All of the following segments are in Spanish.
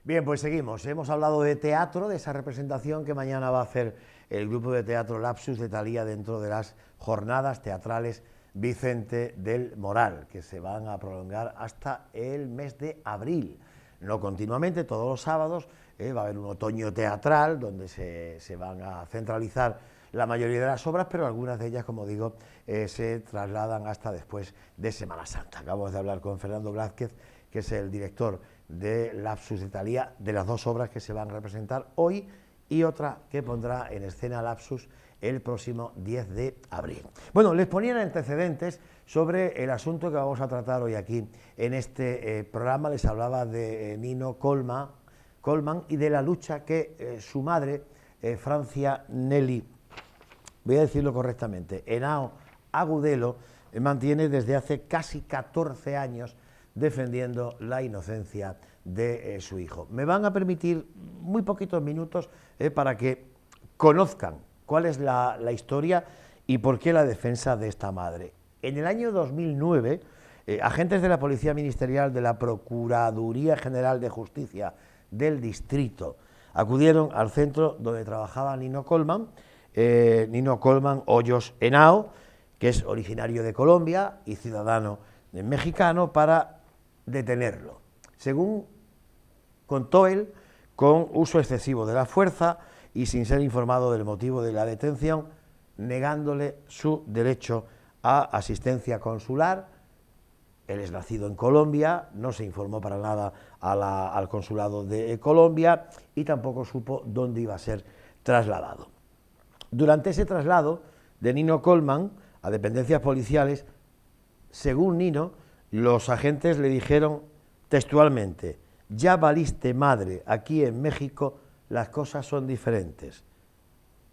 Bien, pues seguimos. Hemos hablado de teatro, de esa representación que mañana va a hacer el grupo de teatro Lapsus de Thalía dentro de las jornadas teatrales Vicente del Moral, que se van a prolongar hasta el mes de abril. No continuamente, todos los sábados, va a haber un otoño teatral donde se van a centralizar la mayoría de las obras, pero algunas de ellas, como digo, se trasladan hasta después de Semana Santa. Acabamos de hablar con Fernando Blázquez, que es el director de Lapsus de Thalía, de las dos obras que se van a representar hoy y otra que pondrá en escena Lapsus el próximo 10 de abril. Bueno, les ponía en antecedentes sobre el asunto que vamos a tratar hoy aquí en este programa. Les hablaba de Nino Colman y de la lucha que su madre, Francia Nelly, voy a decirlo correctamente, Henao Agudelo, mantiene desde hace casi 14 años defendiendo la inocencia de su hijo. Me van a permitir muy poquitos minutos para que conozcan cuál es la historia y por qué la defensa de esta madre. En el año 2009, agentes de la Policía Ministerial de la Procuraduría General de Justicia del Distrito acudieron al centro donde trabajaba Nino Colman Hoyos Henao, que es originario de Colombia y ciudadano mexicano, para detenerlo. Según contó él, con uso excesivo de la fuerza y sin ser informado del motivo de la detención, negándole su derecho a asistencia consular. Él es nacido en Colombia, no se informó para nada al consulado de Colombia y tampoco supo dónde iba a ser trasladado. Durante ese traslado de Nino Colman a dependencias policiales, según Nino, los agentes le dijeron textualmente: ya valiste madre, aquí en México las cosas son diferentes.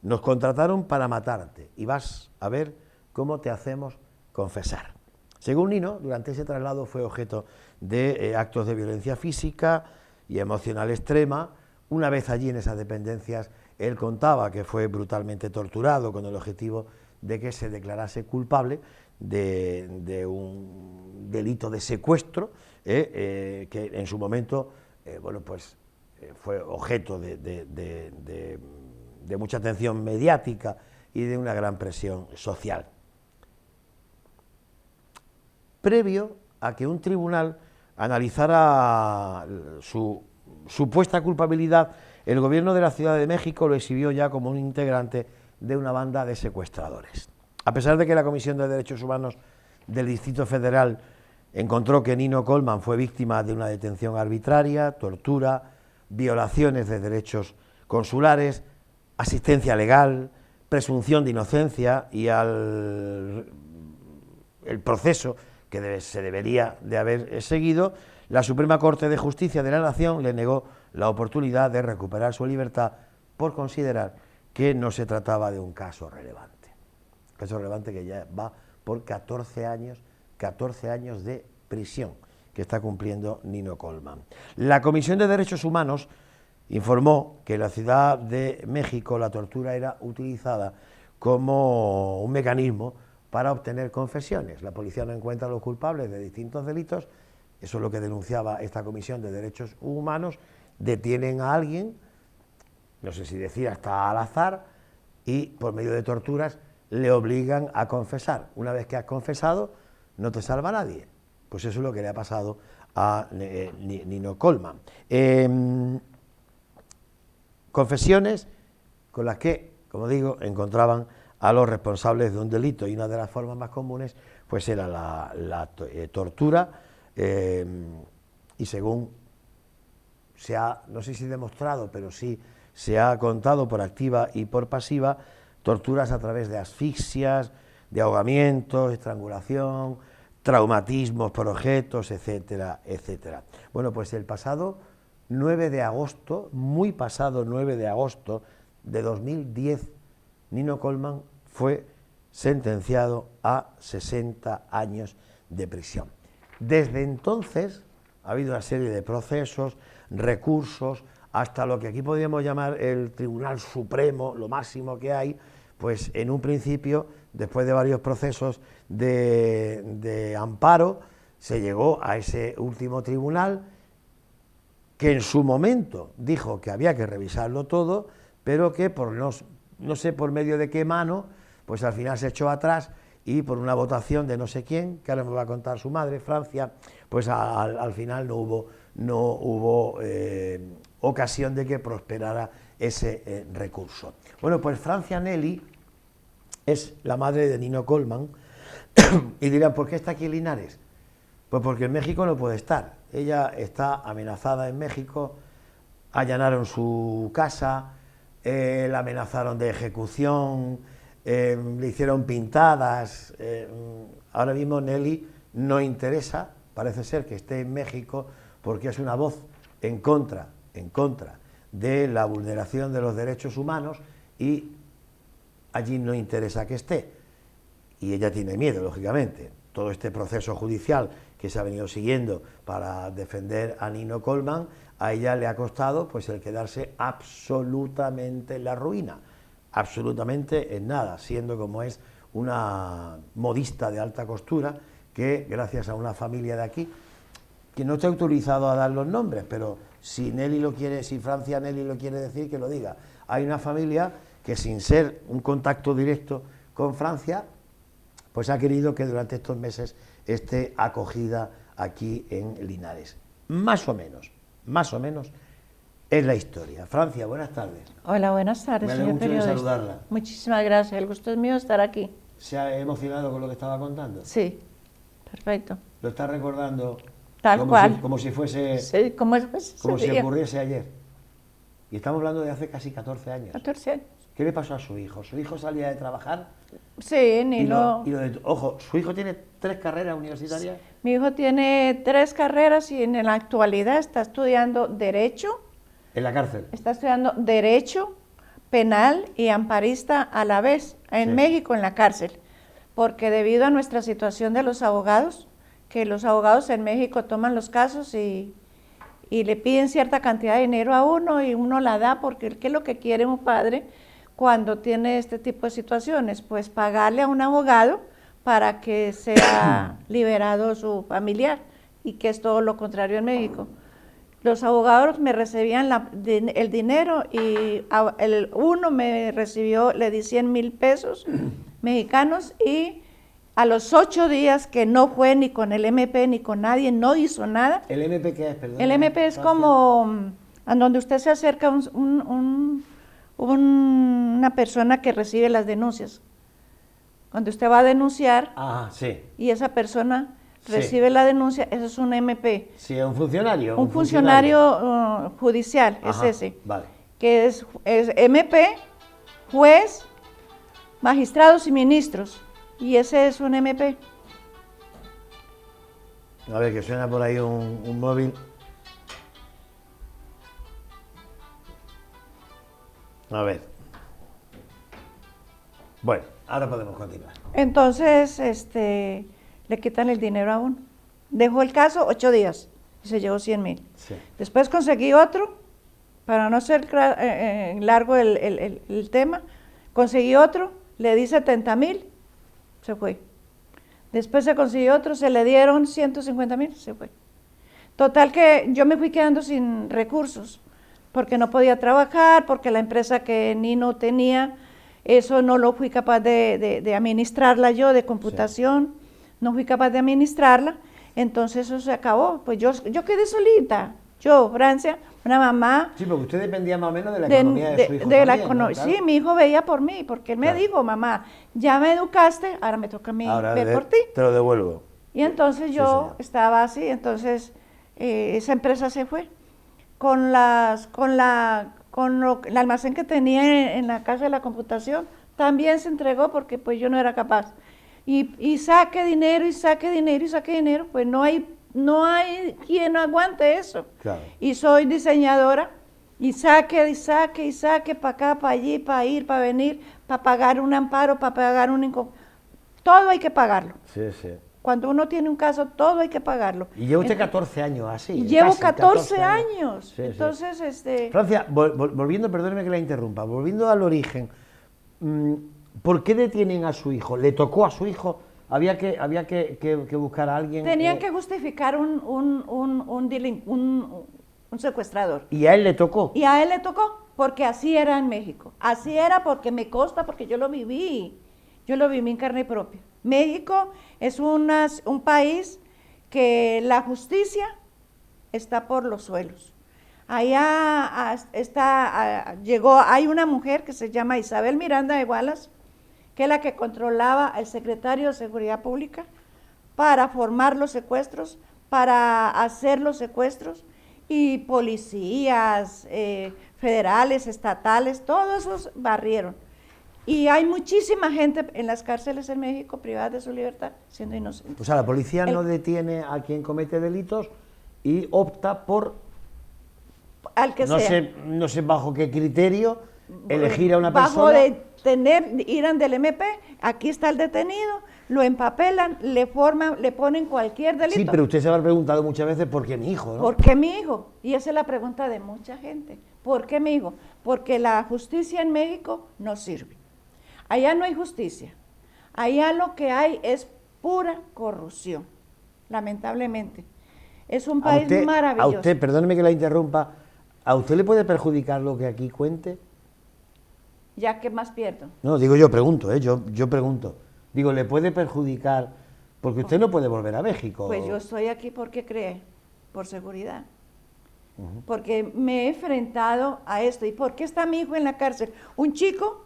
Nos contrataron para matarte y vas a ver cómo te hacemos confesar. Según Nino, durante ese traslado fue objeto de actos de violencia física y emocional extrema. Una vez allí en esas dependencias, él contaba que fue brutalmente torturado con el objetivo de que se declarase culpable de un delito de secuestro, que en su momento fue objeto de mucha atención mediática y de una gran presión social. Previo a que un tribunal analizara su supuesta culpabilidad, el gobierno de la Ciudad de México lo exhibió ya como un integrante de una banda de secuestradores. A pesar de que la Comisión de Derechos Humanos del Distrito Federal encontró que Nino Colman fue víctima de una detención arbitraria, tortura, violaciones de derechos consulares, asistencia legal, presunción de inocencia y el proceso que se debería de haber seguido, la Suprema Corte de Justicia de la Nación le negó la oportunidad de recuperar su libertad por considerar que no se trataba de un caso relevante. Caso relevante que ya va por 14 años de prisión que está cumpliendo Nino Colman. La Comisión de Derechos Humanos informó que en la Ciudad de México la tortura era utilizada como un mecanismo para obtener confesiones. La policía no encuentra a los culpables de distintos delitos, eso es lo que denunciaba esta Comisión de Derechos Humanos, detienen a alguien, no sé si decir hasta al azar, y por medio de torturas le obligan a confesar. Una vez que has confesado, no te salva nadie. Pues eso es lo que le ha pasado a Nino Colman. Confesiones con las que, como digo, encontraban a los responsables de un delito, y una de las formas más comunes pues era la tortura, y según se ha, no sé si demostrado, pero sí se ha contado por activa y por pasiva, torturas a través de asfixias, de ahogamientos, estrangulación, traumatismos por objetos, etcétera, etcétera. Bueno, pues el pasado 9 de agosto, muy pasado 9 de agosto de 2010, Nino Colman fue sentenciado a 60 años de prisión. Desde entonces ha habido una serie de procesos, recursos, hasta lo que aquí podríamos llamar el Tribunal Supremo, lo máximo que hay, pues en un principio, después de varios procesos de amparo, se llegó a ese último tribunal que en su momento dijo que había que revisarlo todo, pero que por no sé por medio de qué mano, pues al final se echó atrás y por una votación de no sé quién, que ahora me va a contar su madre, Francia, pues al final no hubo ocasión de que prosperara ese recurso. Bueno, pues Francia Nelly es la madre de Nino Colman, y dirán, ¿por qué está aquí en Linares? Pues porque en México no puede estar. Ella está amenazada en México, allanaron su casa, la amenazaron de ejecución, le hicieron pintadas. Ahora mismo Nelly no interesa, parece ser que esté en México, porque es una voz en contra de la vulneración de los derechos humanos y allí no interesa que esté. Y ella tiene miedo, lógicamente. Todo este proceso judicial que se ha venido siguiendo para defender a Nino Colman, a ella le ha costado pues el quedarse absolutamente en la ruina, absolutamente en nada, siendo como es una modista de alta costura que gracias a una familia de aquí, que no está autorizado a dar los nombres, pero si Nelly lo quiere, si Francia Nelly lo quiere decir, que lo diga. Hay una familia que sin ser un contacto directo con Francia, pues ha querido que durante estos meses esté acogida aquí en Linares. Más o menos es la historia. Francia, buenas tardes. Hola, buenas tardes, señor periodista. Me saludarla. Muchísimas gracias, el gusto es mío estar aquí. ¿Se ha emocionado con lo que estaba contando? Sí, perfecto. ¿Lo está recordando Tal cual. Como si fuese... Sí, como si ocurriese ayer? Y estamos hablando de hace casi 14 años. 14 años. ¿Qué le pasó a su hijo? ¿Su hijo salía de trabajar? Sí, Nino. Ojo, ¿su hijo tiene 3 carreras universitarias? Mi hijo tiene 3 carreras y en la actualidad está estudiando Derecho. ¿En la cárcel? Está estudiando Derecho, Penal y Amparista a la vez, en México, en la cárcel. Porque debido a nuestra situación de los abogados, que los abogados en México toman los casos y le piden cierta cantidad de dinero a uno y uno la da, porque ¿qué es lo que quiere un padre cuando tiene este tipo de situaciones? Pues pagarle a un abogado para que sea liberado su familiar, y que es todo lo contrario en México. Los abogados me recibían el dinero y uno me recibió, le di 100,000 pesos mexicanos, y a los 8 días que no fue ni con el MP ni con nadie, no hizo nada. ¿El MP qué es, perdón? El MP es como a donde usted se acerca una persona que recibe las denuncias. Cuando usted va a denunciar y esa persona recibe la denuncia, eso es un MP. Sí, es un funcionario. Un funcionario judicial. Ajá, es ese. Vale. Que es MP, juez, magistrados y ministros. Y ese es un MP. A ver, que suena por ahí un móvil. A ver. Bueno, ahora podemos continuar. Entonces, le quitan el dinero a uno. Dejó el caso 8 días y se llevó 100,000. Sí. Después conseguí otro, para no ser largo el tema, conseguí otro, le di 70,000, se fue. Después se consiguió otro, se le dieron 150,000, se fue. Total que yo me fui quedando sin recursos, porque no podía trabajar, porque la empresa que Nino tenía, eso no lo fui capaz de administrarla yo, de computación, no fui capaz de administrarla, entonces eso se acabó. Pues yo quedé solita, yo, Francia, una mamá. Sí, porque usted dependía más o menos de la economía de su hijo. ¿No? Claro. Sí, mi hijo veía por mí, porque él me dijo, mamá, ya me educaste, ahora me toca a mí ver por ti. Te lo devuelvo. Y entonces yo estaba así, entonces esa empresa se fue. Con el almacén que tenía en la casa de la computación, también se entregó porque pues yo no era capaz. Y saque dinero, y saque dinero, y saque dinero, pues no hay quien aguante eso. Claro. Y soy diseñadora, y saque, para acá, para allí, para ir, para venir, para pagar un amparo, para pagar todo hay que pagarlo. Sí, sí. Cuando uno tiene un caso, todo hay que pagarlo. Y lleva usted 14 años así. Llevo 14 años. Sí, entonces, sí. Francia, volviendo, perdóneme que la interrumpa, volviendo al origen, ¿por qué detienen a su hijo? ¿Le tocó a su hijo? ¿Había que buscar a alguien? Tenían que justificar un secuestrador. ¿Y a él le tocó? Y a él le tocó, porque así era en México. Así era porque me consta, porque yo lo viví. Yo lo viví en carne propia. México es un país que la justicia está por los suelos. Allá hay una mujer que se llama Isabel Miranda de Wallace, que es la que controlaba el secretario de Seguridad Pública para formar los secuestros, para hacer los secuestros, y policías federales, estatales, todos esos barrieron. Y hay muchísima gente en las cárceles en México privadas de su libertad siendo inocentes. O sea, la policía no detiene a quien comete delitos y opta por, al que no sea. No sé bajo qué criterio, elegir a una bajo persona. Ir del MP, aquí está el detenido, lo empapelan, le ponen cualquier delito. Sí, pero usted se habrá preguntado muchas veces por qué mi hijo, ¿no? ¿Por qué mi hijo? Y esa es la pregunta de mucha gente. ¿Por qué mi hijo? Porque la justicia en México no sirve. Allá no hay justicia. Allá lo que hay es pura corrupción, lamentablemente. Es un país maravilloso. A usted, perdóneme que la interrumpa, ¿a usted le puede perjudicar lo que aquí cuente? Ya que más pierdo. No, digo yo pregunto, yo pregunto. Digo, ¿le puede perjudicar? Porque usted no puede volver a México. Pues yo estoy aquí porque cree, por seguridad. Porque me he enfrentado a esto. ¿Y por qué está mi hijo en la cárcel? Un chico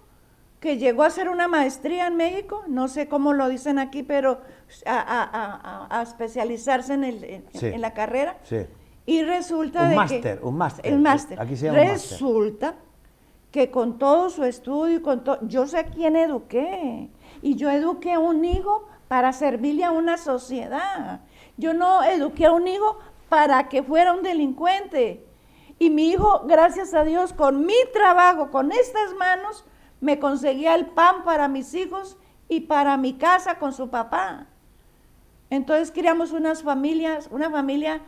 que llegó a hacer una maestría en México, no sé cómo lo dicen aquí, pero a especializarse en la carrera. Sí. Y resulta un de máster, que... un máster. El máster. Aquí se llama Resulta que con todo su estudio, yo sé a quién eduqué. Y yo eduqué a un hijo para servirle a una sociedad. Yo no eduqué a un hijo para que fuera un delincuente. Y mi hijo, gracias a Dios, con mi trabajo, con estas manos, me conseguía el pan para mis hijos y para mi casa con su papá. Entonces criamos una familia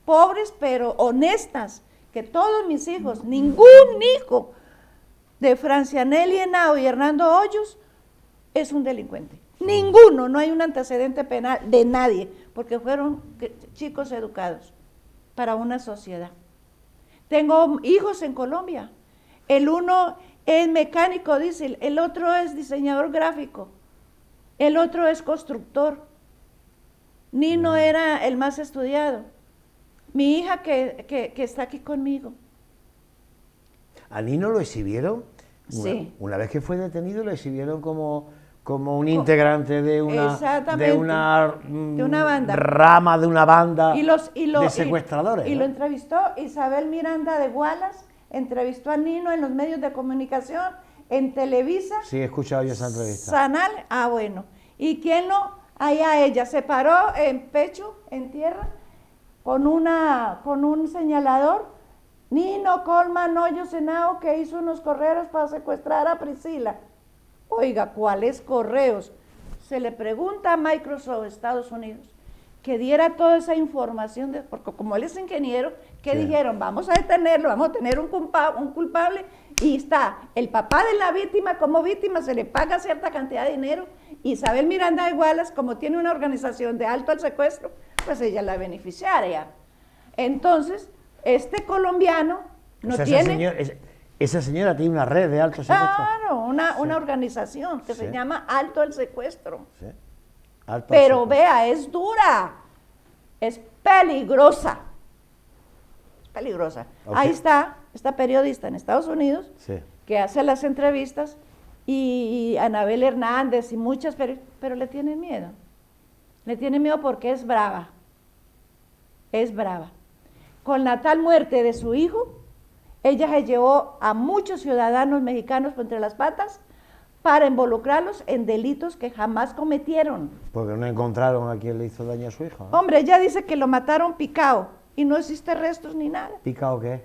pobres pero honestas, que todos mis hijos, ningún hijo de Francianelli Henao y Hernando Hoyos es un delincuente. Ninguno, no hay un antecedente penal de nadie, porque fueron chicos educados para una sociedad. Tengo hijos en Colombia. El uno es mecánico diésel, el otro es diseñador gráfico, el otro es constructor. Nino era el más estudiado. Mi hija que está aquí conmigo. ¿A Nino lo exhibieron? Sí. Una vez que fue detenido lo exhibieron como un integrante de una banda. Rama de una banda de secuestradores. Y lo entrevistó Isabel Miranda de Wallace, entrevistó a Nino en los medios de comunicación, en Televisa. Sí, he escuchado yo esa entrevista. Sanal, bueno. ¿Y quién no? Allá ella se paró en pecho, en tierra, con un señalador. Nino Colman Hoyos Henao, que hizo unos correos para secuestrar a Priscila. Oiga, ¿cuáles correos? Se le pregunta a Microsoft, Estados Unidos, que diera toda esa información, porque como él es ingeniero, ¿qué Sí. dijeron? Vamos a detenerlo, vamos a tener un culpable, y está el papá de la víctima como víctima, se le paga cierta cantidad de dinero. Isabel Miranda de Wallace, como tiene una organización de alto al secuestro, pues ella es la beneficiaria. Entonces, este colombiano no tiene... Esa señora tiene una red de alto secuestro. Claro, una organización que se llama Alto al Secuestro. Sí. Alto Pero al secuestro. vea, es dura, es peligrosa. Peligrosa. Okay. Ahí está esta periodista en Estados Unidos, Sí. que hace las entrevistas, y Anabel Hernández y muchas, pero le tienen miedo. Le tienen miedo porque es brava. Es brava. Con la tal muerte de su hijo, ella se llevó a muchos ciudadanos mexicanos entre las patas para involucrarlos en delitos que jamás cometieron. Porque no encontraron a quien le hizo daño a su hijo, ¿no? Hombre, ella dice que lo mataron picado y no existe restos ni nada. ¿Picado qué?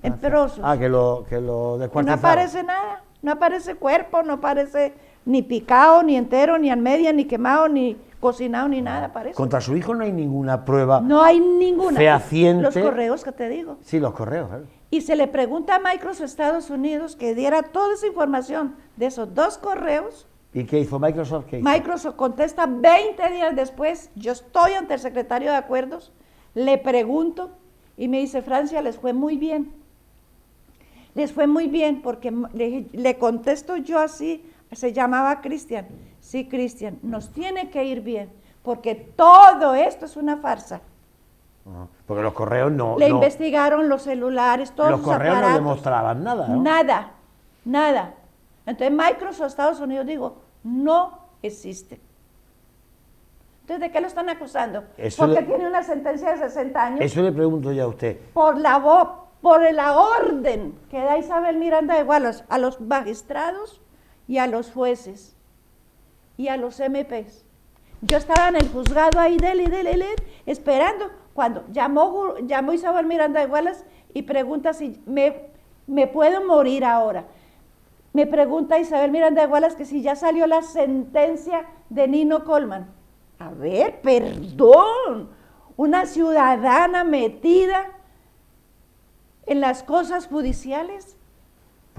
En trozos. Que lo Y no descuartizaron. aparece nada, no aparece cuerpo, no aparece ni picado, ni entero, ni a media, ni quemado, ni cocinado, ni nada aparece. Contra su hijo no hay ninguna prueba. No hay ninguna. Fehaciente. Los correos que te digo. Sí, los correos. Y se le pregunta a Microsoft Estados Unidos que diera toda esa información de esos dos correos. ¿Y qué hizo Microsoft? Microsoft contesta 20 días después, yo estoy ante el secretario de Acuerdos, le pregunto, Y me dice, Francia, les fue muy bien. Les fue muy bien porque le contesto yo así, se llamaba Cristian. Sí, Cristian, nos tiene que ir bien porque todo esto es una farsa. Porque los correos no... Le investigaron los celulares, todos los sus correos aparatos. no demostraban nada, ¿no? Nada, nada. Entonces Microsoft, Estados Unidos, digo, no existe. Entonces, ¿de qué lo están acusando? Porque tiene una sentencia de 60 años. Eso le pregunto yo a usted. Por la orden que da Isabel Miranda de Wallace a los magistrados y a los jueces y a los MPs. Yo estaba en el juzgado ahí, esperando, cuando llamó Isabel Miranda de Wallace y pregunta si me puedo morir ahora. Me pregunta Isabel Miranda de Wallace que si ya salió la sentencia de Nino Coleman. A ver, perdón, una ciudadana metida en las cosas judiciales.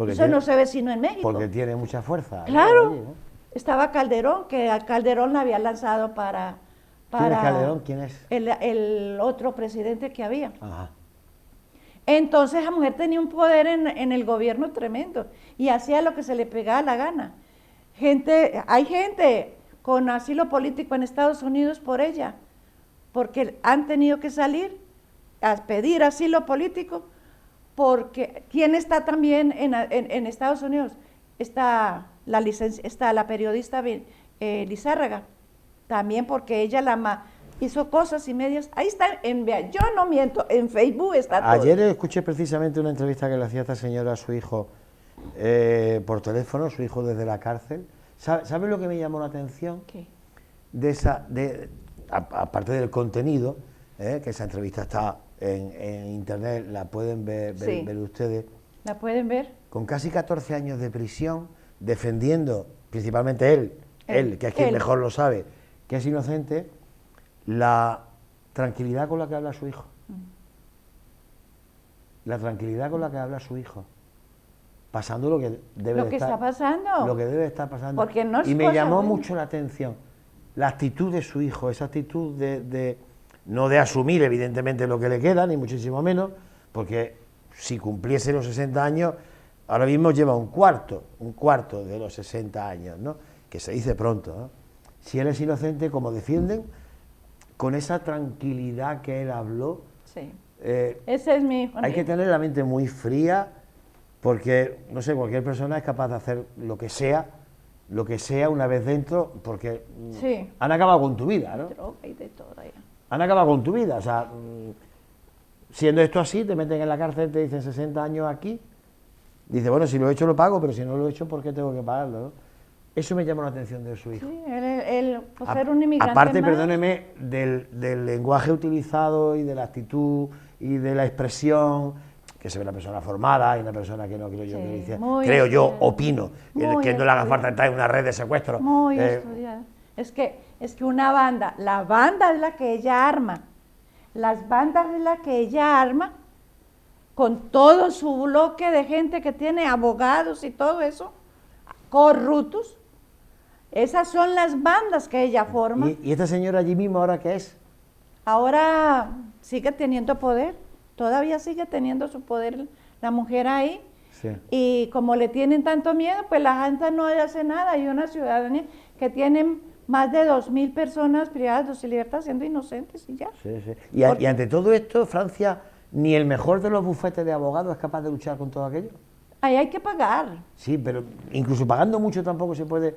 Eso no se ve sino en México. Porque tiene mucha fuerza. Claro. Allí, ¿no? Estaba Calderón, que a Calderón la había lanzado para... ¿Quién es Calderón? ¿Quién es? El otro presidente que había. Ajá. Entonces la mujer tenía un poder en el gobierno tremendo y hacía lo que se le pegaba la gana. Hay gente con asilo político en Estados Unidos por ella, porque han tenido que salir a pedir asilo político, porque ¿quién está también en Estados Unidos? Está la periodista Lizárraga, también porque ella hizo cosas y medias. Ahí está, yo no miento, en Facebook está todo. Ayer escuché precisamente una entrevista que le hacía esta señora a su hijo por teléfono, su hijo desde la cárcel. ¿Sabe lo que me llamó la atención? ¿Qué? Aparte del contenido, que esa entrevista está en internet, la pueden ver ustedes. ¿La pueden ver? Con casi 14 años de prisión, defendiendo, principalmente él, que es quien mejor lo sabe, que es inocente, la tranquilidad con la que habla su hijo. La tranquilidad con la que habla su hijo. Pasando lo que debe está pasando. Lo que debe estar pasando. Porque no es y me llamó buena. mucho la atención la actitud de su hijo, esa actitud no de asumir evidentemente lo que le queda, ni muchísimo menos, porque si cumpliese los 60 años, ahora mismo lleva un cuarto de los 60 años, ¿no? Que se dice pronto, ¿no? Si él es inocente, como defienden, con esa tranquilidad que él habló. Sí. Ese es mi hijo. Hay que tener la mente muy fría, porque, no sé, cualquier persona es capaz de hacer lo que sea una vez dentro, porque sí. Han acabado con tu vida, ¿no? Droga y de todo ya. Han acabado con tu vida, o sea, siendo esto así, te meten en la cárcel, te dicen 60 años aquí, dice, bueno, si lo he hecho lo pago, pero si no lo he hecho, ¿por qué tengo que pagarlo, no? Eso me llamó la atención de su hijo. Sí, él por ser un inmigrante aparte, más. perdóneme, del lenguaje utilizado y de la actitud y de la expresión, que se ve una persona formada y una persona que no creo yo, opino, que no le haga falta entrar en una red de secuestro. Muy estudiada. Es que la banda es la que ella arma, las bandas es la que ella arma, con todo su bloque de gente que tiene abogados y todo eso, corruptos. Esas son las bandas que ella forma. ¿Y esta señora allí mismo ahora qué es? Ahora sigue teniendo poder, todavía sigue teniendo su poder la mujer ahí. Sí. Y como le tienen tanto miedo, pues la gente no hace nada. Hay una ciudadanía que tiene más de 2.000 personas privadas de su libertad siendo inocentes y ya. Sí, sí. Y ante todo esto, Francia, ni el mejor de los bufetes de abogados es capaz de luchar con todo aquello. Ahí hay que pagar. Sí, pero incluso pagando mucho tampoco se puede.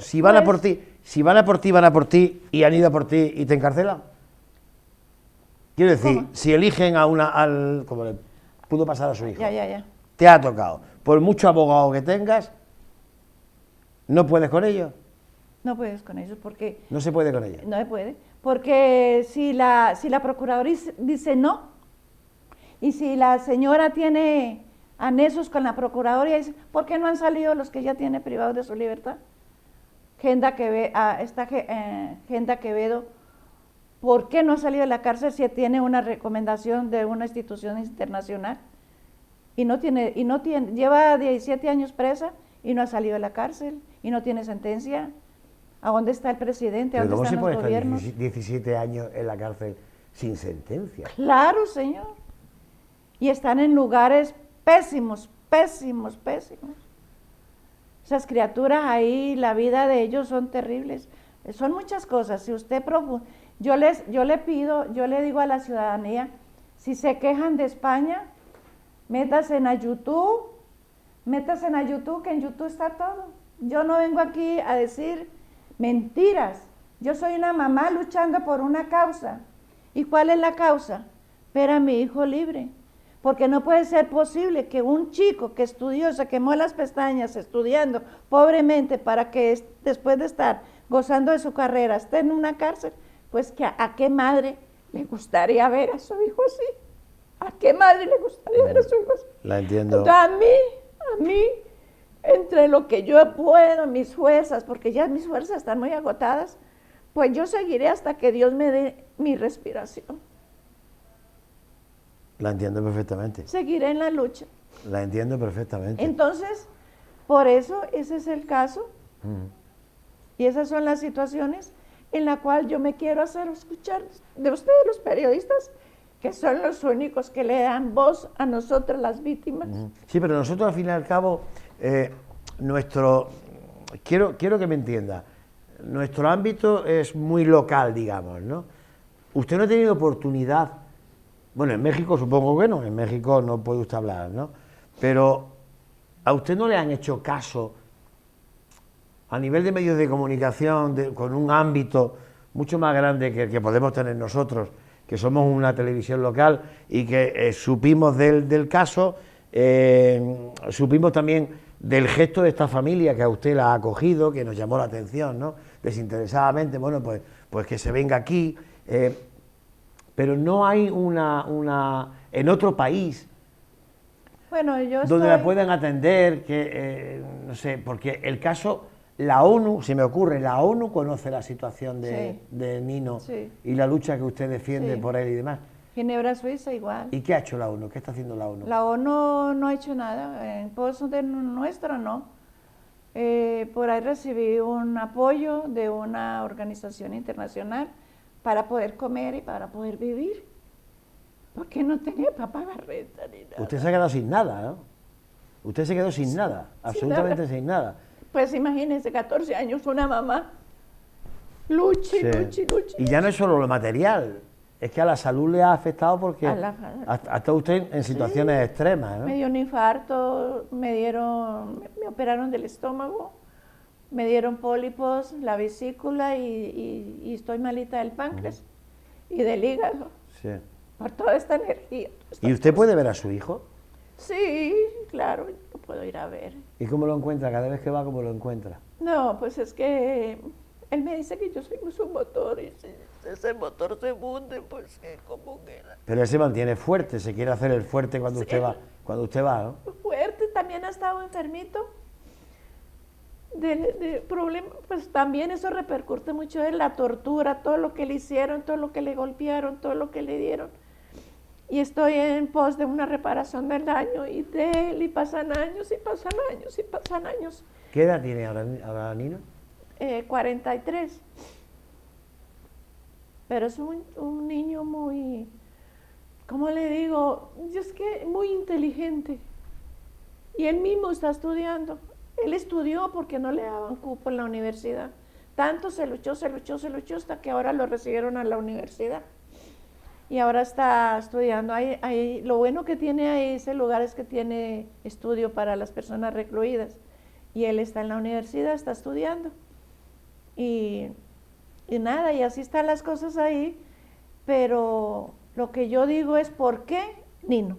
Si van a por ti, van a por ti y han ido a por ti y te encarcelan. Quiero decir, ¿cómo? Si eligen como le pudo pasar a su hijo, Ya. te ha tocado. Por mucho abogado que tengas, no puedes con ellos. No puedes con ellos porque... No se puede con ellos. No se puede. Porque si la Procuraduría dice no, y si la señora tiene anexos con la Procuraduría, dice, ¿por qué no han salido los que ya tiene privados de su libertad? Genda Quevedo, ¿por qué no ha salido de la cárcel si tiene una recomendación de una institución internacional? Lleva 17 años presa y no ha salido de la cárcel y no tiene sentencia. ¿A dónde está el presidente? ¿A dónde están los gobiernos? ¿Cómo se puede estar 17 años en la cárcel sin sentencia? Claro, señor. y están en lugares pésimos, pésimos, pésimos. Esas criaturas ahí, la vida de ellos son terribles. Son muchas cosas. Si usted yo le pido, yo le digo a la ciudadanía, si se quejan de España, métase a YouTube, que en YouTube está todo. Yo no vengo aquí a decir mentiras. Yo soy una mamá luchando por una causa. ¿Y cuál es la causa? Ver a mi hijo libre. Porque no puede ser posible que un chico que estudió, se quemó las pestañas estudiando pobremente para que después de estar gozando de su carrera esté en una cárcel. Pues que a qué madre le gustaría ver a su hijo así. ¿A qué madre le gustaría ver a su hijo así? La entiendo. Entonces, a mí, entre lo que yo puedo, mis fuerzas, porque ya mis fuerzas están muy agotadas, pues yo seguiré hasta que Dios me dé mi respiración. La entiendo perfectamente. Seguiré en la lucha. La entiendo perfectamente. Entonces, por eso ese es el caso. Y esas son las situaciones en las cuales yo me quiero hacer escuchar de ustedes, los periodistas, que son los únicos que le dan voz a nosotras las víctimas. Sí, pero nosotros al fin y al cabo, quiero que me entienda, nuestro ámbito es muy local, digamos, ¿no? Usted no ha tenido oportunidad, bueno, en México supongo que no, en México no puede usted hablar, ¿no? Pero a usted no le han hecho caso a nivel de medios de comunicación, con un ámbito mucho más grande que el que podemos tener nosotros, que somos una televisión local y que supimos del caso, supimos también del gesto de esta familia que a usted la ha acogido, que nos llamó la atención, ¿no? Desinteresadamente, bueno, pues que se venga aquí, pero no hay en otro país bueno, donde la puedan atender, no sé, porque el caso, la ONU, se me ocurre, la ONU conoce la situación de Nino y la lucha que usted defiende por él y demás. Ginebra, Suiza, igual. ¿Y qué ha hecho la ONU? ¿Qué está haciendo la ONU? La ONU no ha hecho nada, en pos de nuestro no. Por ahí recibí un apoyo de una organización internacional para poder comer y para poder vivir. Porque no tenía para pagar renta ni nada. Usted se ha quedado sin nada, ¿no? Usted se quedó sin nada, absolutamente sin nada. Pues imagínense, 14 años, una mamá. Luche. Y ya no es solo lo material, es que a la salud le ha afectado porque ha estado usted en situaciones extremas, ¿no? Me dio un infarto, me operaron del estómago, me dieron pólipos, la vesícula y estoy malita del páncreas y del hígado. Sí. Por toda esta energía. ¿Y usted puede ver a su hijo? Sí, claro, lo puedo ir a ver. ¿Y cómo lo encuentra? Cada vez que va, ¿cómo lo encuentra? No, pues es que él me dice que yo soy su motor y si ese motor se hunde, pues ¿cómo queda? Pero él se mantiene fuerte, se quiere hacer el fuerte cuando usted va, ¿no? Fuerte, también ha estado enfermito de problemas, pues también eso repercute mucho en la tortura, todo lo que le hicieron, todo lo que le golpearon, todo lo que le dieron. Y estoy en pos de una reparación del daño y de él, y pasan años, y pasan años, y pasan años. ¿Qué edad tiene ahora Nino? 43. Pero es un niño muy, ¿cómo le digo? Es que muy inteligente. Y él mismo está estudiando. Él estudió porque no le daban cupo en la universidad. Tanto se luchó hasta que ahora lo recibieron a la universidad. Y ahora está estudiando. Lo bueno que tiene ahí ese lugar es que tiene estudio para las personas recluidas. Y él está en la universidad, está estudiando. Y nada, y así están las cosas ahí. Pero lo que yo digo es, ¿por qué Nino?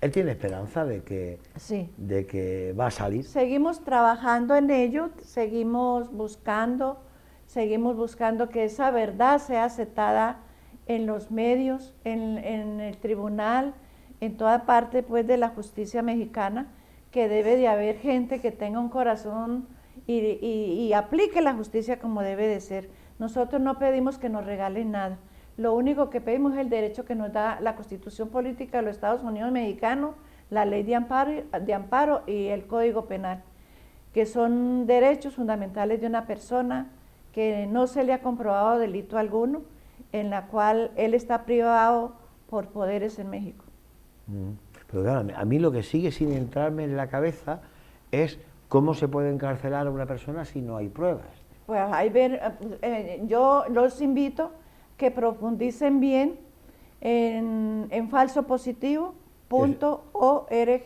Él tiene esperanza de que va a salir. Seguimos trabajando en ello, seguimos buscando que esa verdad sea aceptada en los medios, en el tribunal, en toda parte pues de la justicia mexicana, que debe de haber gente que tenga un corazón y aplique la justicia como debe de ser. Nosotros no pedimos que nos regalen nada. Lo único que pedimos es el derecho que nos da la Constitución Política de los Estados Unidos Mexicanos, la Ley de Amparo y el Código Penal, que son derechos fundamentales de una persona que no se le ha comprobado delito alguno, en la cual él está privado por poderes en México. Pero claro, a mí lo que sigue sin entrarme en la cabeza es cómo se puede encarcelar a una persona si no hay pruebas. Pues yo los invito que profundicen bien en falsopositivo.org,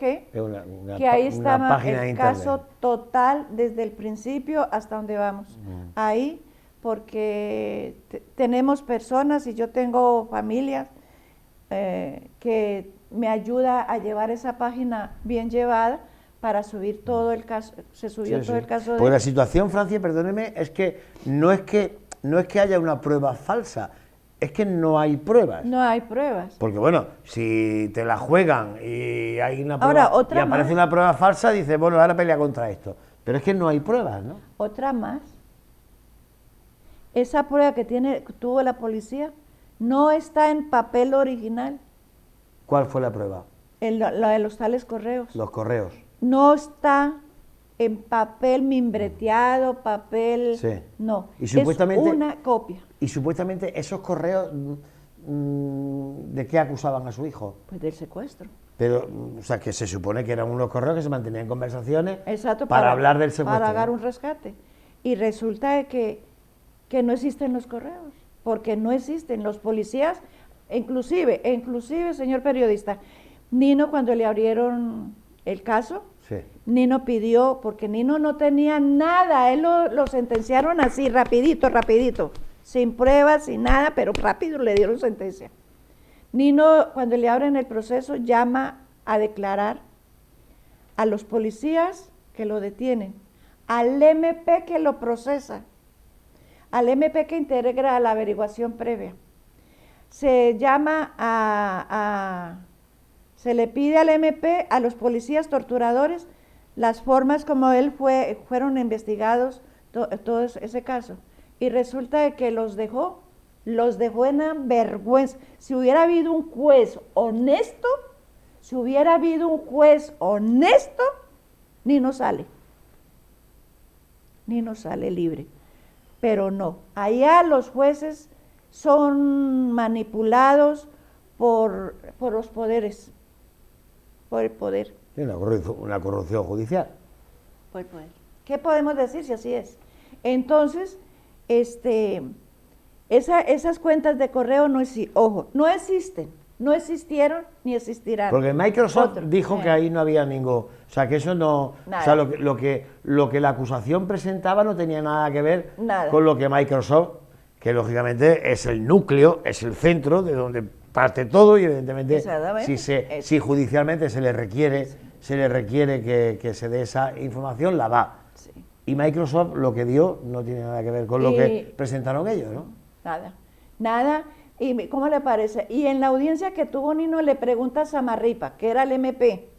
que ahí está el caso total desde el principio hasta donde vamos. Ahí, porque tenemos personas y yo tengo familias que me ayuda a llevar esa página bien llevada para subir todo el caso. Se subió todo el caso. Porque la situación, Francia, perdóneme, es que no es que haya una prueba falsa, es que no hay pruebas. No hay pruebas. Porque bueno, si te la juegan y hay una prueba y aparece una prueba falsa, dices, bueno, ahora pelea contra esto. Pero es que no hay pruebas, ¿no? Otra más. Esa prueba que tuvo la policía no está en papel original. ¿Cuál fue la prueba? La de los tales correos. Los correos. No está en papel mimbreteado, papel... Sí. No, y supuestamente, es una copia. Y supuestamente esos correos, ¿de qué acusaban a su hijo? Pues del secuestro. Pero, o sea, que se supone que eran unos correos que se mantenían en conversaciones. Exacto, para hablar del secuestro. Para dar un rescate. Y resulta de que no existen los correos, porque no existen los policías, inclusive, señor periodista, Nino, cuando le abrieron el caso, sí, Nino pidió, porque Nino no tenía nada, él lo sentenciaron así, rapidito, sin pruebas, sin nada, pero rápido le dieron sentencia. Nino, cuando le abren el proceso, llama a declarar a los policías que lo detienen, al MP que lo procesa, al MP que integra la averiguación previa. Se le pide al MP, a los policías torturadores, las formas como fueron investigados todo ese caso. Y resulta de que los dejó en vergüenza. Si hubiera habido un juez honesto, Nino sale libre. Pero no, allá los jueces son manipulados por los poderes, por el poder. Una corrupción judicial. Por el poder. ¿Qué podemos decir si así es? Entonces, esas cuentas de correo no existen, no existieron ni existirán. Porque Microsoft dijo que ahí no había ningún, o sea, que eso no, nada. O sea, lo que la acusación presentaba no tenía nada que ver con lo que Microsoft, que lógicamente es el núcleo, es el centro de donde parte todo, y evidentemente si judicialmente se le requiere que se dé esa información, la da. Sí. Y Microsoft lo que dio no tiene nada que ver con lo que presentaron ellos, ¿no? Nada. ¿Y cómo le parece? Y en la audiencia que tuvo Nino le pregunta a Samarripa, que era el MP,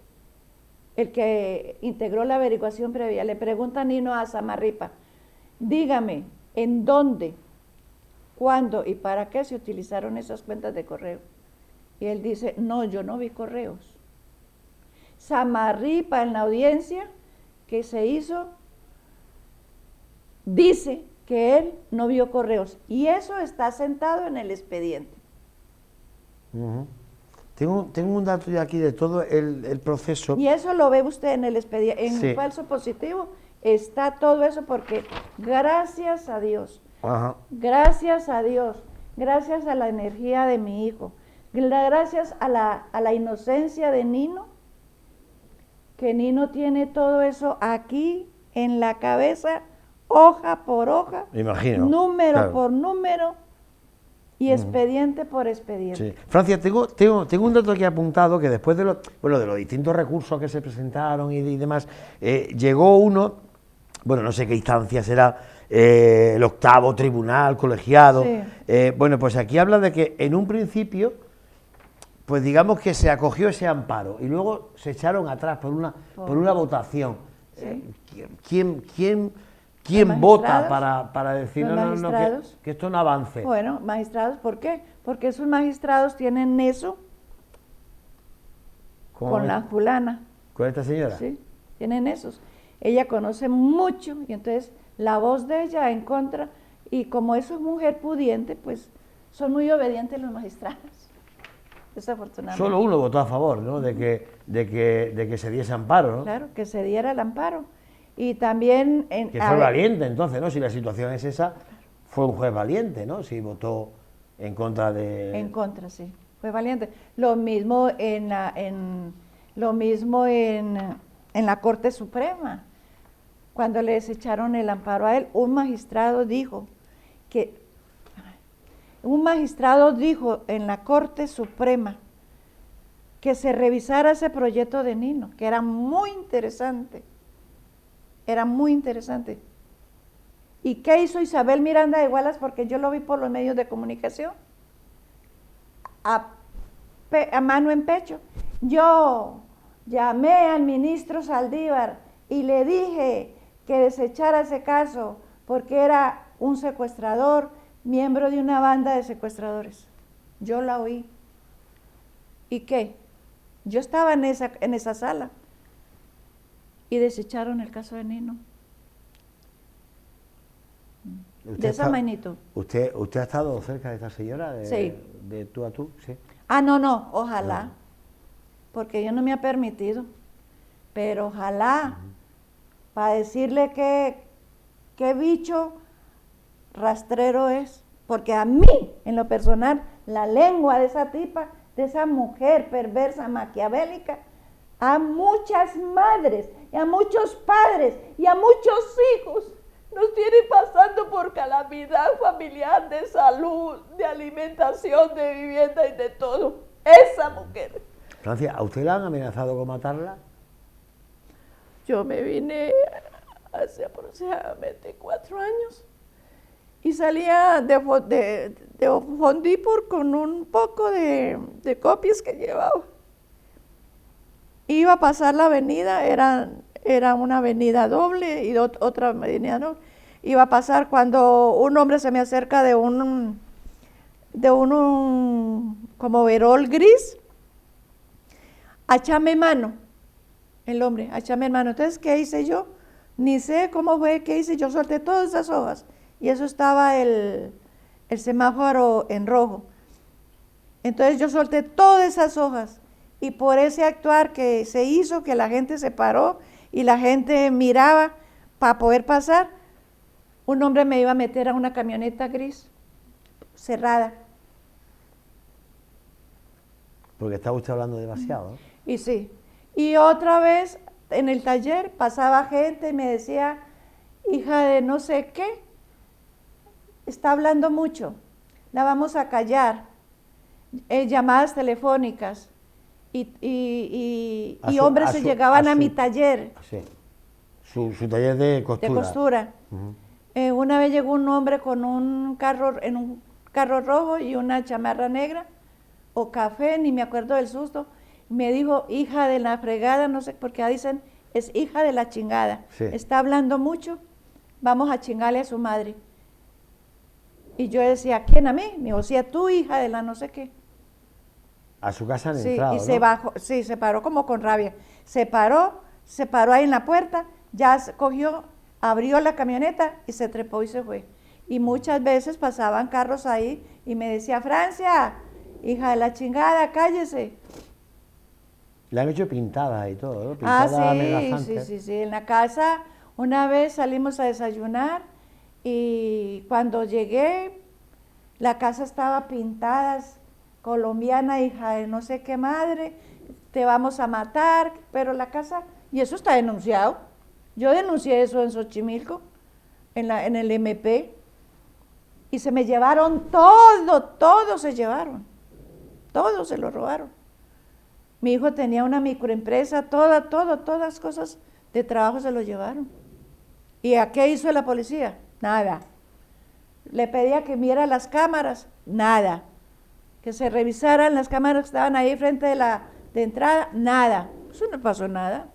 el que integró la averiguación previa, le pregunta a Nino a Samarripa, dígame, ¿en dónde, cuándo y para qué se utilizaron esas cuentas de correo? Y él dice, no, yo no vi correos. Samarripa en la audiencia que se hizo, dice que él no vio correos, y eso está sentado en el expediente. Tengo un dato ya aquí de todo el proceso. Y eso lo ve usted en el expediente, en el falso positivo, está todo eso, porque gracias a Dios, gracias a la energía de mi hijo, gracias a la inocencia de Nino, que Nino tiene todo eso aquí en la cabeza, hoja por hoja, imagino, número por número y expediente por expediente. Sí. Francia, tengo un dato aquí apuntado, que después de los distintos recursos que se presentaron y demás, llegó uno, no sé qué instancia será, el 8º tribunal colegiado. Sí. Pues aquí habla de que en un principio, pues digamos que se acogió ese amparo y luego se echaron atrás por una votación. Sí. ¿Quién vota para decir que esto no avance? Bueno, magistrados, ¿por qué? Porque esos magistrados tienen eso con la fulana. ¿Con esta señora? Sí, tienen esos. Ella conoce mucho y entonces la voz de ella en contra, y como eso es mujer pudiente, pues son muy obedientes los magistrados. desafortunadamente. Solo uno votó a favor, ¿no? De que se diese amparo, ¿no? Claro, que se diera el amparo. Y también... Que fue valiente entonces, ¿no? Si la situación es esa, fue un juez valiente, ¿no? Si votó en contra de... En contra, sí, fue valiente. Lo mismo en la Corte Suprema. Cuando le desecharon el amparo a él, un magistrado dijo en la Corte Suprema que se revisara ese proyecto de Nino, que era muy interesante. Era muy interesante. ¿Y qué hizo Isabel Miranda de Wallace? Porque yo lo vi por los medios de comunicación. A mano en pecho. Yo llamé al ministro Saldívar y le dije que desechara ese caso porque era un secuestrador, miembro de una banda de secuestradores. Yo la oí. ¿Y qué? Yo estaba en esa sala y desecharon el caso de Nino. De esa magnitud. ¿Usted ha estado cerca de esta señora? Sí. De tú a tú, sí. No, ojalá, porque Dios no me ha permitido, pero ojalá, para decirle qué bicho rastrero es, porque a mí, en lo personal, la lengua de esa tipa, de esa mujer perversa, maquiavélica, a muchas madres, y a muchos padres, y a muchos hijos, nos tiene pasando por calamidad familiar, de salud, de alimentación, de vivienda y de todo. Esa mujer. Francia, ¿a usted la han amenazado con matarla? Yo me vine hace aproximadamente 4 años y salía de Fondipur con un poco de copias que llevaba. Iba a pasar la avenida, era una avenida doble y otra avenida doble. Iba a pasar cuando un hombre se me acerca de un como verol gris, achame mano, el hombre, achame mano. Entonces, ¿qué hice yo? Ni sé cómo fue, ¿qué hice? Yo solté todas esas hojas y eso estaba el semáforo en rojo. Entonces yo solté todas esas hojas y por ese actuar que se hizo, que la gente se paró y la gente miraba para poder pasar, un hombre me iba a meter a una camioneta gris cerrada. Porque estaba usted hablando demasiado, ¿no? Y sí. Y otra vez en el taller pasaba gente y me decía, hija de no sé qué, está hablando mucho, la vamos a callar. Llamadas telefónicas y hombres se llegaban a mi taller. Sí. Su taller de costura. De costura. Una vez llegó un hombre con un carro rojo y una chamarra negra o café, ni me acuerdo del susto. Me dijo, hija de la fregada, no sé por qué dicen, es hija de la chingada. Sí. Está hablando mucho, vamos a chingarle a su madre. Y yo decía, ¿quién a mí? Me dijo, sí, a tu hija de la no sé qué. A su casa han Sí, entrado, y ¿no? se bajó, sí, se paró como con rabia. Se paró ahí en la puerta, ya cogió, abrió la camioneta y se trepó y se fue. Y muchas veces pasaban carros ahí y me decía, Francia, hija de la chingada, cállese. Le han hecho pintadas y todo, ¿no? Pintadas amenazantes. Sí. En la casa, una vez salimos a desayunar y cuando llegué, la casa estaba pintada, colombiana, hija de no sé qué madre, te vamos a matar, pero la casa, y eso está denunciado. Yo denuncié eso en Xochimilco, en el MP, y se me llevaron todo se llevaron, todo se lo robaron. Mi hijo tenía una microempresa, todas cosas de trabajo se lo llevaron. ¿Y a qué hizo la policía? Nada. Le pedía que viera las cámaras, nada. Que se revisaran las cámaras que estaban ahí frente de entrada, nada. Eso no pasó nada.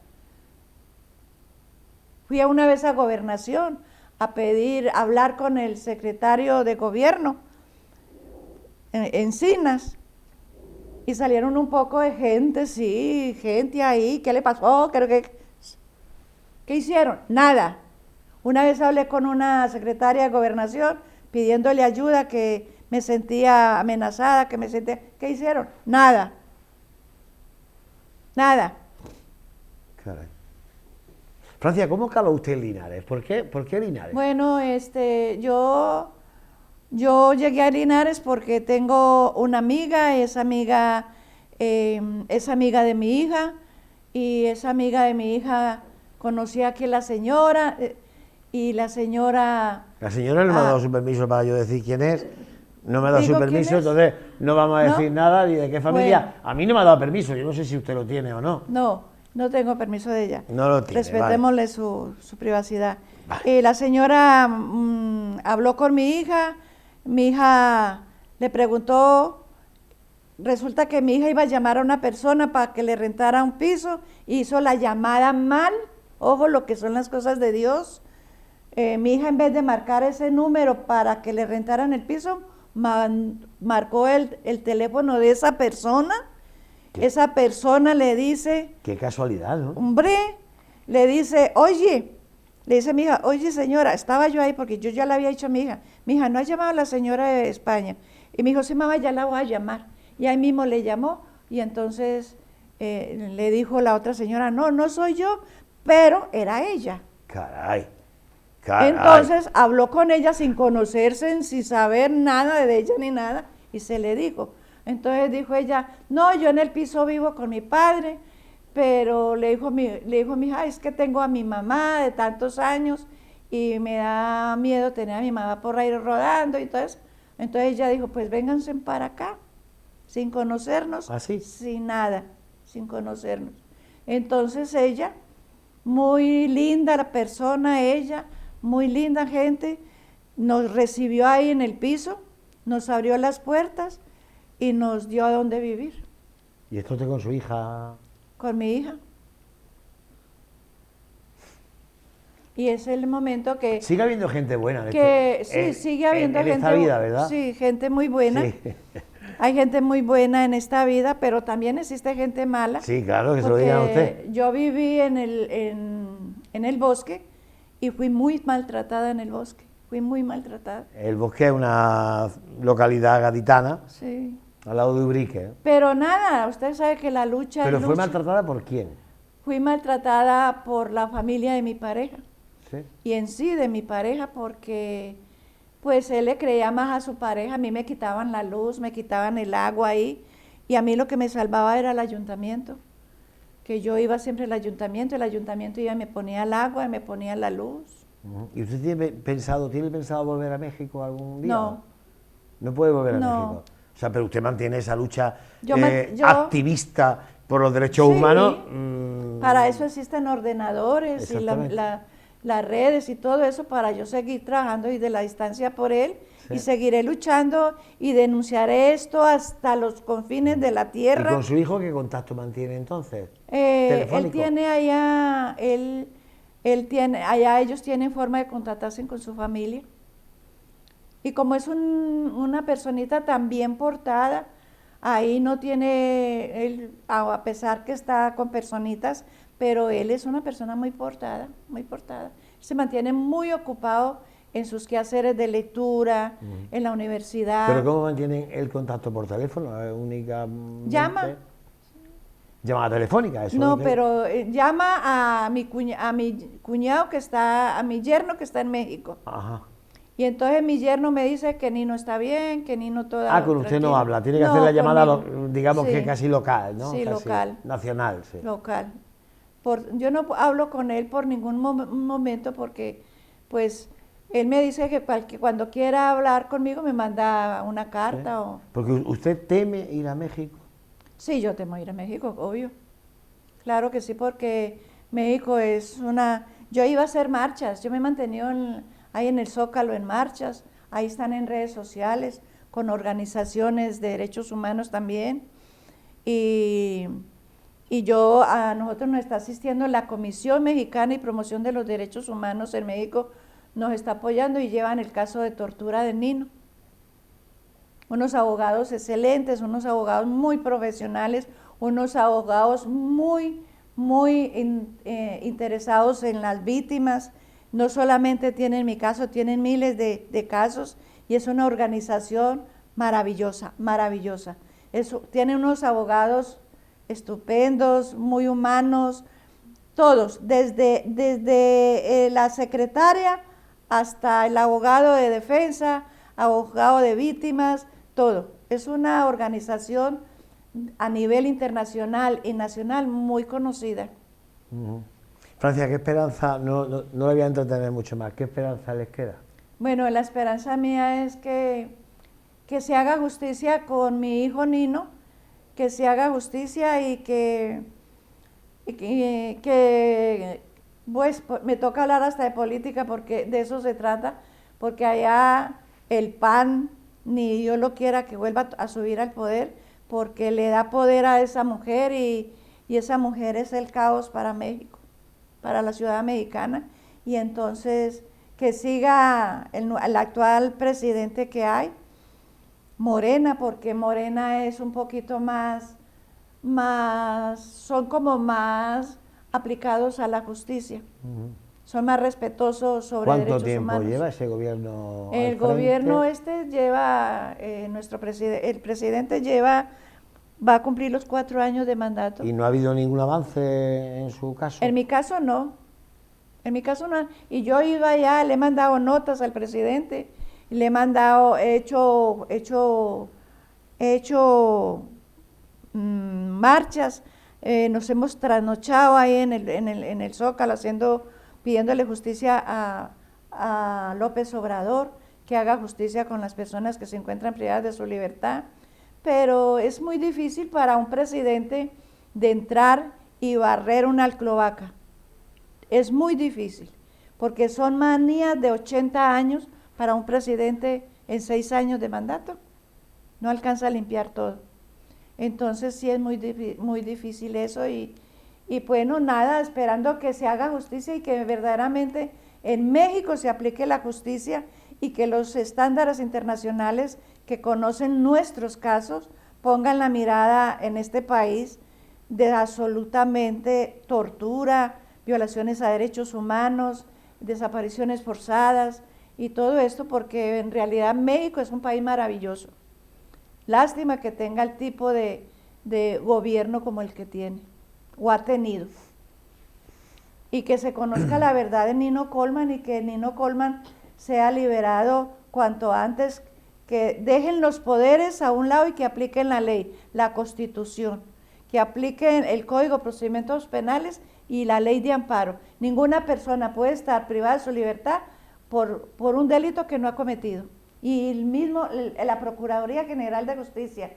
Fui una vez a Gobernación a hablar con el secretario de Gobierno, Encinas, y salieron un poco de gente, sí, gente ahí, ¿qué le pasó? ¿Qué hicieron? Nada. Una vez hablé con una secretaria de Gobernación pidiéndole ayuda, que me sentía amenazada, que me sentía... ¿Qué hicieron? Nada. Nada. Caray. Francia, ¿cómo caló usted en Linares? ¿Por qué Linares? Bueno, yo llegué a Linares porque tengo una amiga, esa amiga es amiga de mi hija, y esa amiga de mi hija conocía aquí a la señora, y la señora... La señora no me ha dado su permiso para yo decir quién es, no me ha dado su ¿Digo quién permiso, es? entonces no vamos a decir ¿No? nada ni de qué familia. Bueno. A mí no me ha dado permiso, yo no sé si usted lo tiene o no. No tengo permiso de ella. No lo tiene, Respetémosle su privacidad. Vale. La señora habló con mi hija le preguntó, resulta que mi hija iba a llamar a una persona para que le rentara un piso, hizo la llamada mal, ojo lo que son las cosas de Dios. Mi hija, en vez de marcar ese número para que le rentaran el piso, marcó el teléfono de esa persona. ¿Qué? Esa persona le dice, Qué casualidad, ¿no? hombre, le dice, oye, le dice a mi hija, oye señora, estaba yo ahí porque yo ya le había dicho a mi hija, ¿no ha llamado a la señora de España? Y me dijo, sí mamá, ya la voy a llamar. Y ahí mismo le llamó, y entonces le dijo la otra señora, no soy yo, pero era ella. Caray. Entonces habló con ella sin conocerse, sin saber nada de ella ni nada, y se le dijo. Entonces dijo ella, no, yo en el piso vivo con mi padre, pero le dijo mi hija, es que tengo a mi mamá de tantos años y me da miedo tener a mi mamá por ahí rodando y todo eso. Entonces ella dijo, pues vénganse para acá, sin conocernos, ¿Así? sin nada, sin conocernos. Entonces ella, muy linda la persona, ella, muy linda gente, nos recibió ahí en el piso, nos abrió las puertas y nos dio a dónde vivir. ¿Y esto usted con su hija? Con mi hija. Y es el momento que... Sigue habiendo gente buena. Sí, sigue habiendo gente... En esta vida, ¿verdad? Sí, gente muy buena. Sí. Hay gente muy buena en esta vida, pero también existe gente mala. Sí, claro, que se lo digan a usted. Yo viví en el bosque y fui muy maltratada en el bosque. Fui muy maltratada. El Bosque es una localidad gaditana, Sí. al lado de Ubrique. Pero nada, usted sabe que la lucha... ¿Pero fue maltratada por quién? Fui maltratada por la familia de mi pareja. Sí. Y en sí de mi pareja, porque pues él le creía más a su pareja. A mí me quitaban la luz, me quitaban el agua ahí, y a mí lo que me salvaba era el ayuntamiento, que yo iba siempre al ayuntamiento, el ayuntamiento iba y me ponía el agua y me ponía la luz. ¿Y usted tiene pensado volver a México algún día? No. ¿No puede volver a No. México? O sea, pero usted mantiene esa lucha Yo activista por los derechos Sí, humanos. Para eso existen ordenadores y Exactamente. las redes y todo eso, para yo seguir trabajando y de la distancia por él, Sí. y seguiré luchando y denunciaré esto hasta los confines de la ¿Y tierra. con su hijo qué contacto mantiene entonces? Él ¿Telefónico? tiene allá, ellos tienen forma de contactarse con su familia. Y como es una personita tan bien portada, ahí no tiene, él, a pesar que está con personitas, pero él es una persona muy portada, muy portada. Se mantiene muy ocupado en sus quehaceres de lectura, en la universidad. ¿Pero cómo mantienen el contacto por teléfono? ¿Es únicamente? Llama. ¿Llamada telefónica? Eso No, es que- pero llama a mi cuñado que está, a mi yerno que está en México. Ajá. Y entonces mi yerno me dice que Nino está bien, que Nino toda... Con usted no tranquilo. habla, tiene que No, hacer la llamada, conmigo. digamos Sí, que casi local, ¿no? Sí, Casi local. nacional, sí. Local. Yo no hablo con él por ningún momento porque, pues, él me dice que cuando quiera hablar conmigo me manda una carta o... Porque usted teme ir a México. Sí, yo temo ir a México, obvio. Claro que sí, porque México es una... Yo iba a hacer marchas, yo me he mantenido ahí en el Zócalo en marchas, ahí están en redes sociales, con organizaciones de derechos humanos también. Y a nosotros nos está asistiendo la Comisión Mexicana y Promoción de los Derechos Humanos en México, nos está apoyando y llevan el caso de tortura de Nino. Unos abogados excelentes, unos abogados muy profesionales, unos abogados muy interesados en las víctimas. No solamente tienen mi caso, tienen miles de casos, y es una organización maravillosa, maravillosa. Tiene unos abogados estupendos, muy humanos, todos, desde la secretaria hasta el abogado de defensa, abogado de víctimas, todo. Es una organización a nivel internacional y nacional muy conocida. Francia, ¿qué esperanza? No le voy a entretener mucho más. ¿Qué esperanza les queda? Bueno, la esperanza mía es que se haga justicia con mi hijo Nino, que se haga justicia y que pues me toca hablar hasta de política porque de eso se trata, porque allá el PAN ni Dios lo quiera que vuelva a subir al poder, porque le da poder a esa mujer y esa mujer es el caos para México, para la ciudad mexicana, y entonces que siga el actual presidente que hay, Morena, porque Morena es un poquito más, son como más aplicados a la justicia, son más respetuosos sobre derechos humanos. ¿Cuánto tiempo lleva ese gobierno? El gobierno lleva, el presidente va a cumplir los 4 años de mandato. ¿Y no ha habido ningún avance en su caso? En mi caso no, y yo he ido allá, le he mandado notas al presidente, le he mandado, he hecho marchas, nos hemos trasnochado ahí en el Zócalo pidiéndole justicia a López Obrador, que haga justicia con las personas que se encuentran privadas de su libertad, pero es muy difícil para un presidente de entrar y barrer una cloaca, es muy difícil, porque son manías de 80 años para un presidente en 6 años de mandato, no alcanza a limpiar todo. Entonces sí es muy difícil eso y bueno, nada, esperando que se haga justicia y que verdaderamente en México se aplique la justicia y que los estándares internacionales que conocen nuestros casos pongan la mirada en este país de absolutamente tortura, violaciones a derechos humanos, desapariciones forzadas y todo esto, porque en realidad México es un país maravilloso. Lástima que tenga el tipo de gobierno como el que tiene o ha tenido, y que se conozca la verdad de Nino Colman y que Nino Colman sea liberado cuanto antes, que dejen los poderes a un lado y que apliquen la ley, la Constitución, que apliquen el Código de Procedimientos Penales y la ley de amparo. Ninguna persona puede estar privada de su libertad por un delito que no ha cometido. Y la Procuraduría General de Justicia,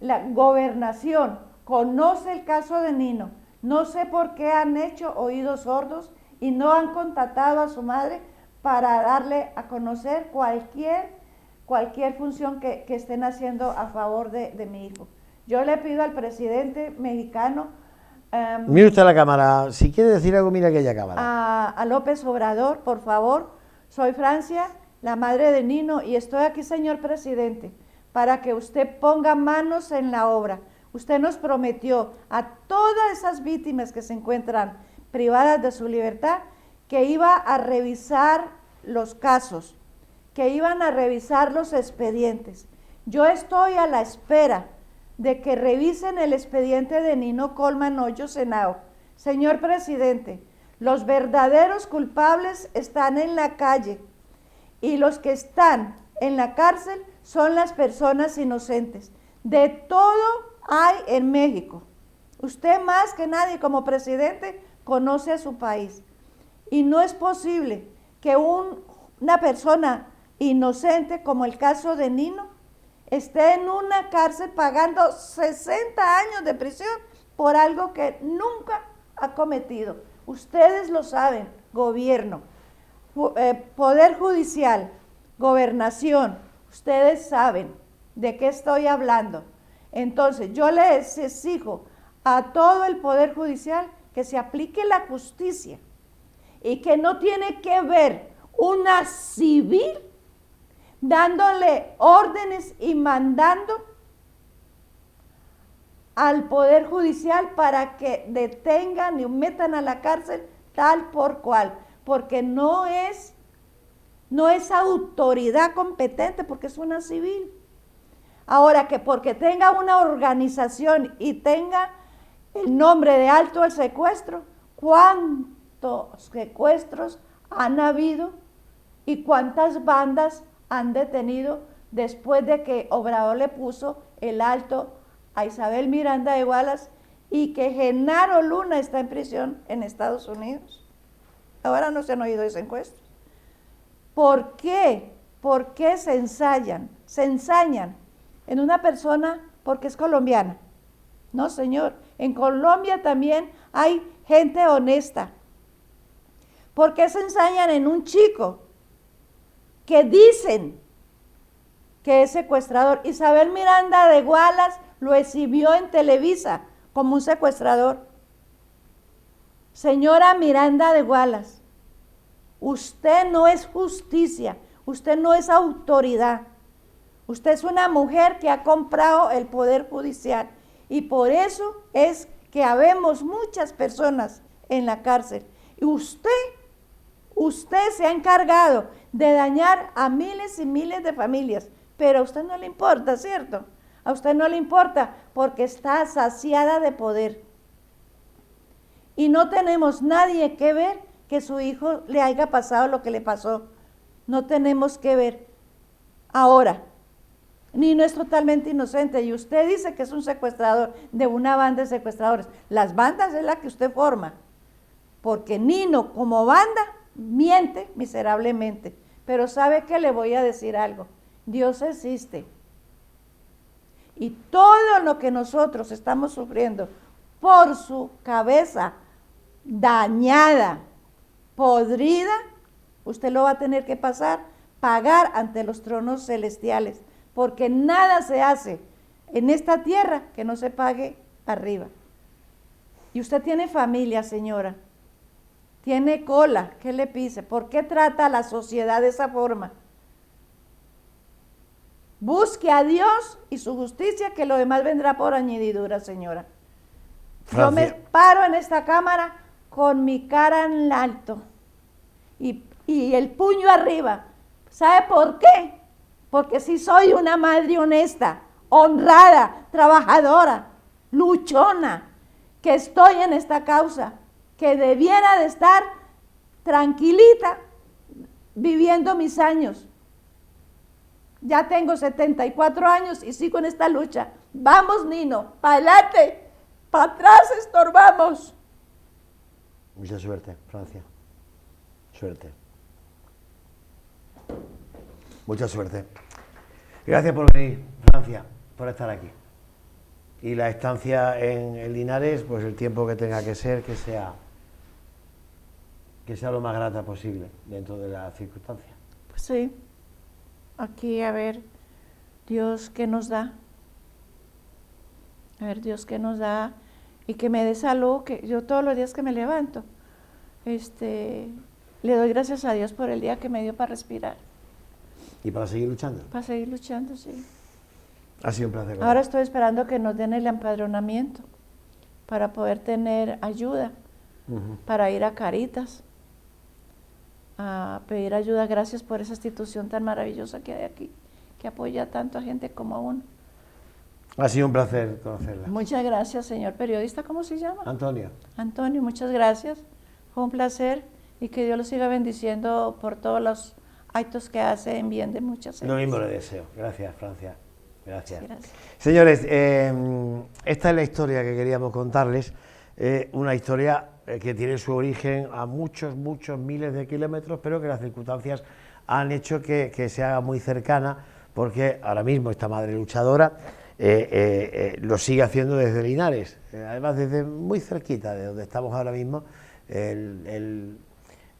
la Gobernación, conoce el caso de Nino. No sé por qué han hecho oídos sordos y no han contactado a su madre para darle a conocer cualquier función que estén haciendo a favor de mi hijo. Yo le pido al presidente mexicano... mire usted a la cámara, si quiere decir algo, mira aquella cámara. A López Obrador, por favor, soy Francia, la madre de Nino, y estoy aquí, señor presidente, para que usted ponga manos en la obra. Usted nos prometió a todas esas víctimas que se encuentran privadas de su libertad que iba a revisar los casos, que iban a revisar los expedientes. Yo estoy a la espera de que revisen el expediente de Nino Colman Hoyos Henao. Señor presidente, los verdaderos culpables están en la calle y los que están en la cárcel son las personas inocentes. De todo hay en México. Usted más que nadie como presidente conoce a su país y no es posible que una persona inocente como el caso de Nino esté en una cárcel pagando 60 años de prisión por algo que nunca ha cometido. Ustedes lo saben, gobierno, poder judicial, gobernación, ustedes saben de qué estoy hablando. Entonces, yo les exijo a todo el Poder Judicial que se aplique la justicia y que no tiene que ver una civil dándole órdenes y mandando al Poder Judicial para que detengan y metan a la cárcel tal por cual, porque no es autoridad competente, porque es una civil. Ahora, que porque tenga una organización y tenga el nombre de alto el secuestro, ¿cuántos secuestros han habido y cuántas bandas han detenido después de que Obrador le puso el alto a Isabel Miranda de Wallace y que Genaro Luna está en prisión en Estados Unidos? Ahora no se han oído esas encuestas. ¿Por qué? ¿Por qué se ensañan en una persona porque es colombiana? No, señor. En Colombia también hay gente honesta. ¿Por qué se ensañan en un chico que dicen que es secuestrador? Isabel Miranda de Wallace lo exhibió en Televisa como un secuestrador. Señora Miranda de Wallace, usted no es justicia, usted no es autoridad. Usted es una mujer que ha comprado el poder judicial y por eso es que habemos muchas personas en la cárcel. Y usted se ha encargado de dañar a miles y miles de familias, pero a usted no le importa, ¿cierto? A usted no le importa porque está saciada de poder. Y no tenemos nadie que ver que su hijo le haya pasado lo que le pasó. No tenemos que ver. Ahora, Nino es totalmente inocente y usted dice que es un secuestrador de una banda de secuestradores. Las bandas es la que usted forma, porque Nino como banda miente miserablemente. Pero ¿sabe qué? Le voy a decir algo. Dios existe. Y todo lo que nosotros estamos sufriendo por su cabeza dañada, podrida, usted lo va a tener que pagar ante los tronos celestiales, porque nada se hace en esta tierra que no se pague arriba. Y usted tiene familia, señora, tiene cola, ¿qué le pise? ¿Por qué trata a la sociedad de esa forma? Busque a Dios y su justicia, que lo demás vendrá por añadidura, señora. Francia. Yo me paro en esta cámara con mi cara en alto y el puño arriba. ¿Sabe por qué? Porque sí soy una madre honesta, honrada, trabajadora, luchona, que estoy en esta causa, que debiera de estar tranquilita viviendo mis años. Ya tengo 74 años y sigo en esta lucha. Vamos, Nino, para adelante, para atrás estorbamos. Mucha suerte, Francia. Suerte. Mucha suerte. Gracias por venir, Francia, por estar aquí. Y la estancia en el Linares, pues el tiempo que tenga que ser, que sea lo más grata posible dentro de las circunstancias. Pues sí. Aquí a ver Dios qué nos da. A ver Dios qué nos da y que me dé salud, que yo todos los días que me levanto, le doy gracias a Dios por el día que me dio para respirar. ¿Y para seguir luchando? Para seguir luchando, sí. Ha sido un placer. Ahora estoy esperando que nos den el empadronamiento para poder tener ayuda, para ir a Caritas, a pedir ayuda. Gracias por esa institución tan maravillosa que hay aquí, que apoya tanto a gente como a uno. Ha sido un placer conocerla. Muchas gracias, señor periodista. ¿Cómo se llama? Antonio. Antonio, muchas gracias. Fue un placer y que Dios lo siga bendiciendo por todos los actos que hace en bien de muchas gentes. Lo mismo le deseo. Gracias, Francia. Gracias. Gracias. Señores, esta es la historia que queríamos contarles. Una historia que tiene su origen a muchos miles de kilómetros, pero que las circunstancias han hecho que se haga muy cercana, porque ahora mismo esta madre luchadora lo sigue haciendo desde Linares, además desde muy cerquita de donde estamos ahora mismo.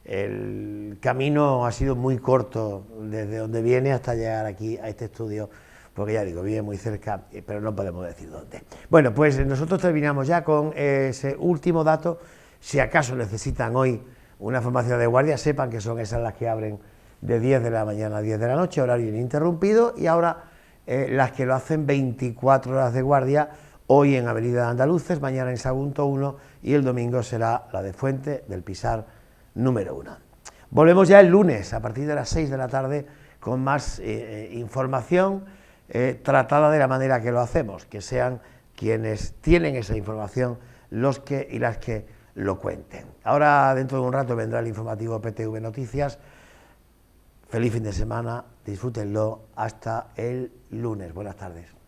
El camino ha sido muy corto desde donde viene hasta llegar aquí a este estudio, porque ya digo, vive muy cerca, pero no podemos decir dónde. Bueno, pues nosotros terminamos ya con ese último dato. Si acaso necesitan hoy una farmacia de guardia, sepan que son esas las que abren de 10 de la mañana a 10 de la noche, horario ininterrumpido, y ahora las que lo hacen 24 horas de guardia, hoy en Avenida de Andaluces, mañana en Sagunto 1 y el domingo será la de Fuente del Pisar número 1. Volvemos ya el lunes a partir de las 6 de la tarde con más información tratada de la manera que lo hacemos, que sean quienes tienen esa información los que y las que lo cuenten. Ahora, dentro de un rato, vendrá el informativo PTV Noticias. Feliz fin de semana, disfrútenlo, hasta el lunes. Buenas tardes.